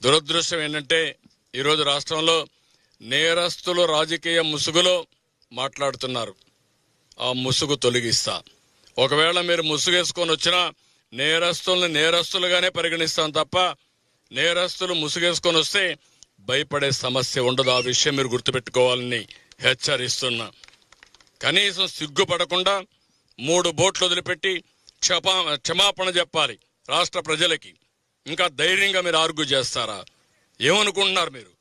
దురదృష్టం ఏంటంటే ఈరోజు రాష్ట్రంలో నేరస్తులు రాజకీయ ముసుగులో మాట్లాడుతున్నారు. ఆ ముసుగు తొలగిస్తా. ఒకవేళ మీరు ముసుగేసుకొని వచ్చినా నేరస్తుల్ని నేరస్తులుగానే పరిగణిస్తాం తప్ప నేరస్తులు ముసుగేసుకొని వస్తే భయపడే సమస్య ఉండదు. ఆ విషయం మీరు గుర్తుపెట్టుకోవాలని హెచ్చరిస్తున్నా. కనీసం సిగ్గుపడకుండా 3 బోట్లు వదిలిపెట్టి క్షమాపణ చెప్పాలి రాష్ట్ర ప్రజలకి. ఇంకా ధైర్యంగా మీరు ఆర్గ్యూ చేస్తారా? ఏమనుకుంటున్నారు మీరు?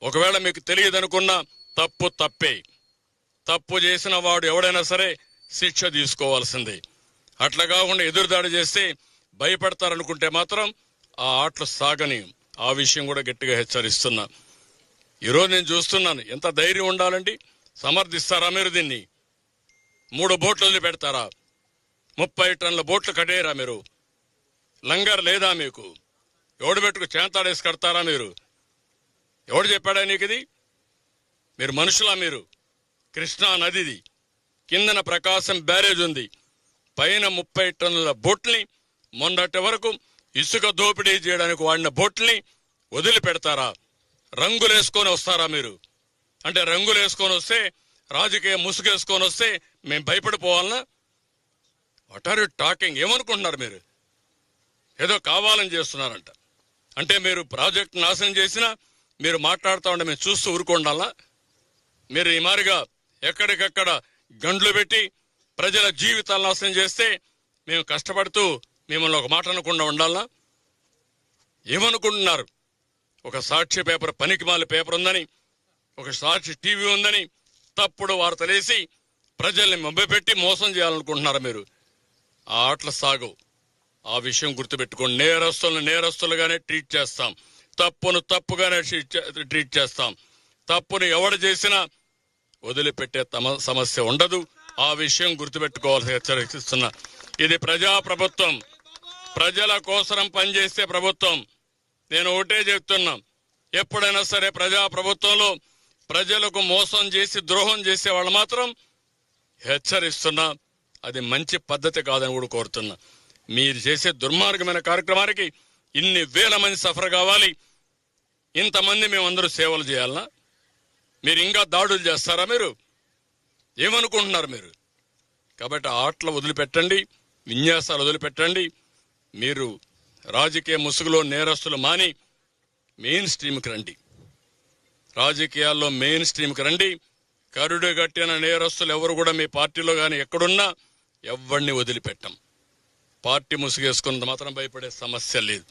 ఒకవేళ మీకు తెలియదనుకున్నా తప్పు తప్పే. తప్పు చేసిన వాడు ఎవడైనా సరే శిక్ష తీసుకోవాల్సిందే. అట్లా కాకుండా ఎదురుదాడి చేస్తే భయపడతారనుకుంటే మాత్రం ఆ ఆటలు సాగని. ఆ విషయం కూడా గట్టిగా హెచ్చరిస్తున్నా. ఈరోజు నేను చూస్తున్నాను, ఎంత ధైర్యం ఉండాలండి. సమర్థిస్తారా మీరు దీన్ని? 3 బోట్లు వదిలిపెడతారా? 30 టన్నుల బోట్లు కట్టేరా మీరు? లంగర్ లేదా మీకు? ఎవడు పెట్టుకు చేంతాడేసి కడతారా మీరు? ఎవడు చెప్పాడా నీకు ఇది? మీరు మనుషులా? మీరు కృష్ణా నదిది, కిందన ప్రకాశం బ్యారేజ్ ఉంది, పైన 30 టన్నుల బోట్ని మొన్నటి వరకు ఇసుక దోపిడీ చేయడానికి వాడిన బోట్ని వదిలిపెడతారా? రంగులేసుకొని వస్తారా మీరు? అంటే రంగులేసుకొని వస్తే, రాజకీయ ముసుగేసుకొని వస్తే మేము భయపడిపోవాలనా? What are you talking? ఏమనుకుంటున్నారు మీరు? ఏదో కావాలని చేస్తున్నారంట. అంటే మీరు ప్రాజెక్టు నాశనం చేసినా మీరు మాట్లాడుతూ ఉంటే మేము చూస్తూ ఊరుకోండాలా? మీరు ఈ మారిగా ఎక్కడికక్కడ గండ్లు పెట్టి ప్రజల జీవితాలు నాశనం చేస్తే మేము కష్టపడుతూ మిమ్మల్ని ఒక మాట అనకుండా ఉండాలా? ఏమనుకుంటున్నారు? ఒక సాక్షి పేపర్, పనికిమాల పేపర్ ఉందని, ఒక సాక్షి టీవీ ఉందని తప్పుడు వార్తలేసి ప్రజల్ని మభ్యపెట్టి మోసం చేయాలనుకుంటున్నారు మీరు. ఆ ఆటలు సాగు. ఆ విషయం గుర్తుపెట్టుకోండి. నేరస్తులను నేరస్తులుగానే ట్రీట్ చేస్తాం, తప్పును తప్పుగానే ట్రీట్ చేస్తాం. తప్పును ఎవడు చేసినా వదిలిపెట్టే సమస్య ఉండదు. ఆ విషయం గుర్తుపెట్టుకోవాల్సి హెచ్చరిస్తున్నా. ఇది ప్రజాప్రభుత్వం, ప్రజల కోసం పనిచేసే ప్రభుత్వం. నేను ఒకటే చెప్తున్నా, ఎప్పుడైనా సరే ప్రజాప్రభుత్వంలో ప్రజలకు మోసం చేసి ద్రోహం చేసే వాళ్ళు మాత్రం హెచ్చరిస్తున్నా, అది మంచి పద్ధతి కాదని కూడా కోరుతున్నా. మీరు చేసే దుర్మార్గమైన కార్యక్రమానికి ఇన్ని వేల మంది సఫర్ కావాలి, ఇంతమంది మేమందరూ సేవలు చేయాలనా? మీరు ఇంకా దాడులు చేస్తారా? మీరు ఏమనుకుంటున్నారు మీరు? కాబట్టి ఆటలు వదిలిపెట్టండి, విన్యాసాలు వదిలిపెట్టండి. మీరు రాజకీయ ముసుగులో నేరస్తులు మాని మెయిన్ స్ట్రీమ్కి రండి. రాజకీయాల్లో మెయిన్ స్ట్రీమ్కి రండి. కరుడు గట్టిన నేరస్తులు ఎవరు కూడా మీ పార్టీలో కానీ ఎక్కడున్నా ఎవరిని వదిలిపెట్టం. పార్టీ ముసుగేసుకున్నంత మాత్రం భయపడే సమస్య లేదు.